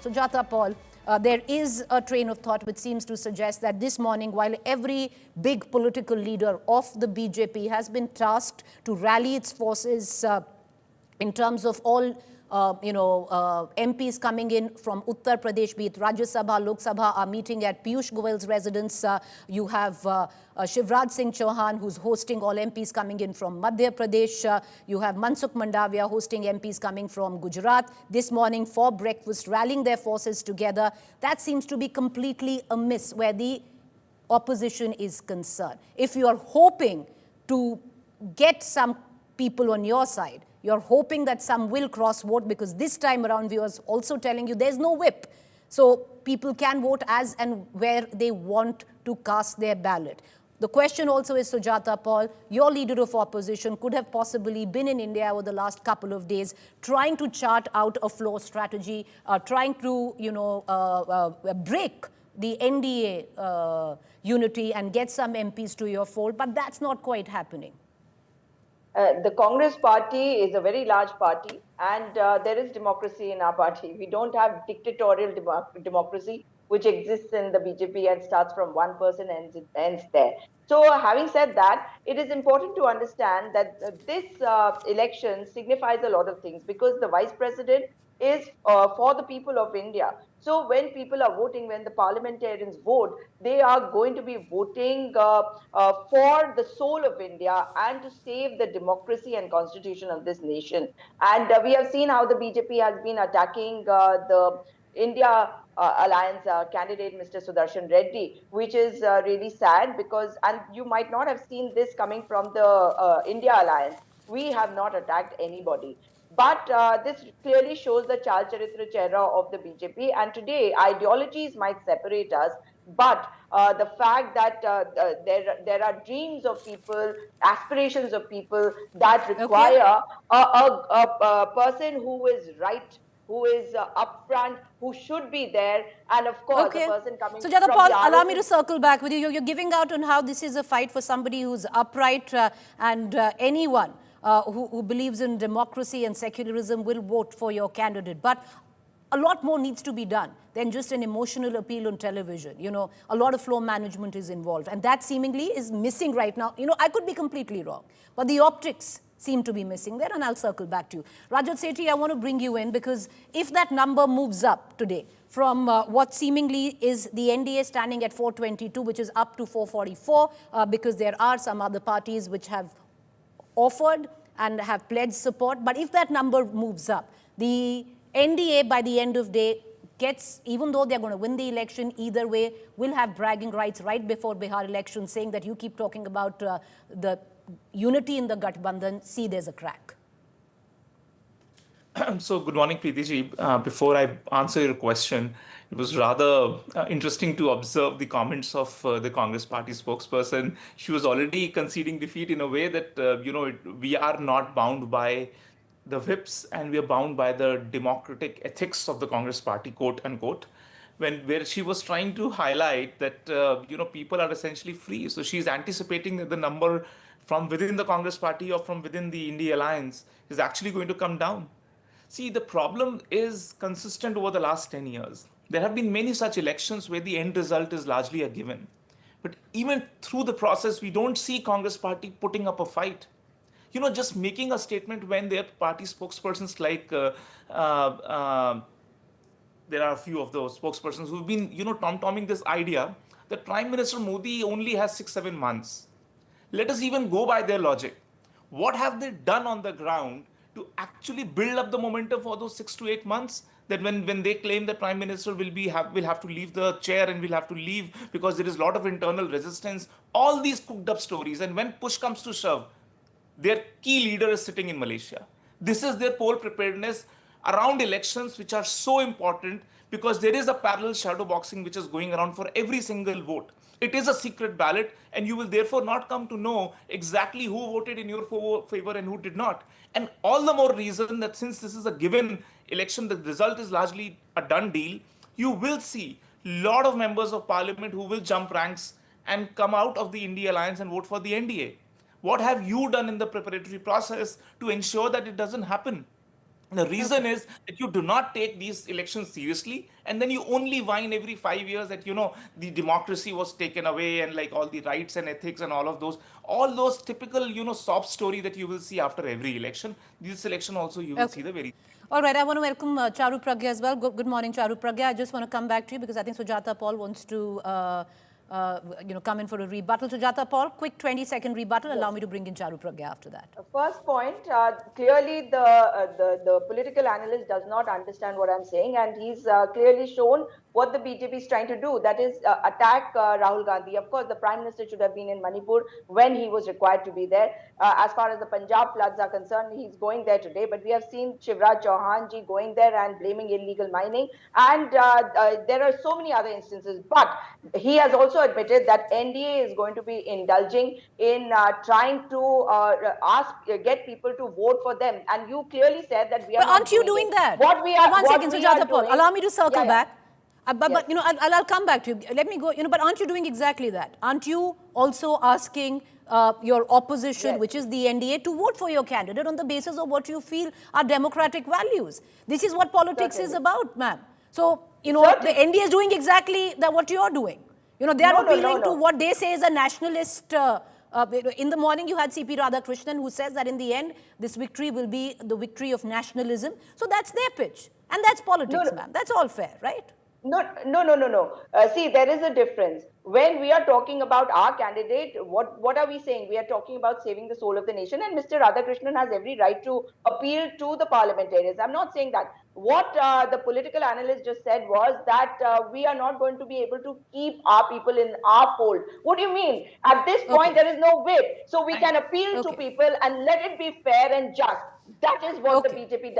Sujata Paul, there is a train of thought which seems to suggest that this morning, while every big political leader of the BJP has been tasked to rally its forces in terms of all MPs coming in from Uttar Pradesh, be it Rajya Sabha, Lok Sabha, are meeting at Piyush Goel's residence. You have Shivraj Singh Chauhan, who's hosting all MPs coming in from Madhya Pradesh. You have Mansukh Mandavia hosting MPs coming from Gujarat this morning for breakfast, rallying their forces together. That seems to be completely amiss where the opposition is concerned. If you are hoping to get some people on your side, you're hoping that some will cross vote, because this time around we was also telling you there's no whip. So people can vote as and where they want to cast their ballot. The question also is, Sujata Paul, your leader of opposition could have possibly been in India over the last couple of days trying to chart out a floor strategy, trying to, break the NDA unity and get some MPs to your fold, but that's not quite happening. The Congress party is a very large party, and there is democracy in our party. We don't have dictatorial democracy, which exists in the BJP and starts from one person and ends there. So having said that, it is important to understand that this election signifies a lot of things, because the vice president is for the people of India. So when people are voting, when the parliamentarians vote, they are going to be voting for the soul of India and to save the democracy and constitution of this nation. And we have seen how the BJP has been attacking the India Alliance candidate, Mr. Sudarshan Reddy, which is really sad, because, and you might not have seen this coming from the India Alliance, we have not attacked anybody. But this clearly shows the Chal Charitra Chehra of the BJP. And today, ideologies might separate us, but the fact that there are dreams of people, aspirations of people that require a person who is right, who is upfront, who should be there, and of course, the person coming so, Sujata from Paul, the allow me to circle back with you. You're giving out on how this is a fight for somebody who's upright and anyone who believes in democracy and secularism will vote for your candidate. But a lot more needs to be done than just an emotional appeal on television. You know, a lot of flow management is involved, and that seemingly is missing right now. You know, I could be completely wrong, but the optics seem to be missing there, and I'll circle back to you. Rajat Sethi, I want to bring you in, because if that number moves up today from what seemingly is the NDA standing at 422, which is up to 444, because there are some other parties which have offered and have pledged support. But if that number moves up, the NDA by the end of day gets, even though they're going to win the election either way, will have bragging rights right before Bihar election, saying that you keep talking about the unity in the Gathbandhan, see there's a crack. So good morning, Preeti ji. Before I answer your question, it was rather interesting to observe the comments of the Congress party spokesperson. She was already conceding defeat in a way that, we are not bound by the whips, and we are bound by the democratic ethics of the Congress party, quote unquote, where she was trying to highlight that, people are essentially free. So she's anticipating that the number from within the Congress party or from within the India Alliance is actually going to come down. See, the problem is consistent over the last 10 years. There have been many such elections where the end result is largely a given. But even through the process, we don't see Congress party putting up a fight. You know, just making a statement when their party spokespersons like, there are a few of those spokespersons who've been, tom-tomming this idea that Prime Minister Modi only has 6-7 months. Let us even go by their logic. What have they done on the ground to actually build up the momentum for those 6 to 8 months? That when they claim that Prime Minister will have to leave the chair and will have to leave because there is a lot of internal resistance, all these cooked up stories. And when push comes to shove, their key leader is sitting in Malaysia. This is their poll preparedness around elections, which are so important, because there is a parallel shadow boxing which is going around for every single vote. It is a secret ballot, and you will therefore not come to know exactly who voted in your favor and who did not. And all the more reason that since this is a given election, the result is largely a done deal, you will see a lot of members of parliament who will jump ranks and come out of the India Alliance and vote for the NDA. What have you done in the preparatory process to ensure that it doesn't happen? The reason is that you do not take these elections seriously, and then you only whine every 5 years that the democracy was taken away and like all the rights and ethics and all those typical sob story that you will see after every election. This election also you will see Okay. the very. All right, I want to welcome Charu Pragya as well. Good morning, Charu Pragya. I just want to come back to you because I think Sujata Paul wants to come in for a rebuttal. Sujata Paul, quick 20-second rebuttal. Allow me to bring in Charu Pragya after that. First point, clearly the political analyst does not understand what I'm saying, and he's clearly shown what the BJP is trying to do. That is attack Rahul Gandhi. Of course, the Prime Minister should have been in Manipur when he was required to be there. As far as the Punjab floods are concerned, he's going there today. But we have seen Shivraj Chauhan ji going there and blaming illegal mining, and there are so many other instances. But he has also admitted that NDA is going to be indulging in trying to get people to vote for them. And you clearly said that we are But not aren't you doing that? What we are, One what second, we are Sujata Paul. doing, Allow me to circle back. But Yes. I'll come back to you. Let me go. But aren't you doing exactly that? Aren't you also asking your opposition, Yes. which is the NDA, to vote for your candidate on the basis of what you feel are democratic values? This is what politics is about, ma'am. So the NDA is doing exactly what you're doing. They are appealing to what they say is a nationalist. In the morning, you had C.P. Radhakrishnan, who says that in the end, this victory will be the victory of nationalism. So that's their pitch. And that's politics, ma'am. That's all fair, right? No. See, there is a difference. When we are talking about our candidate, what are we saying? We are talking about saving the soul of the nation, and Mr. Radhakrishnan has every right to appeal to the parliamentarians. I'm not saying that. What the political analyst just said was that we are not going to be able to keep our people in our fold. What do you mean? At this point, there is no way. So we can appeal to people and let it be fair and just. That is what the BJP does.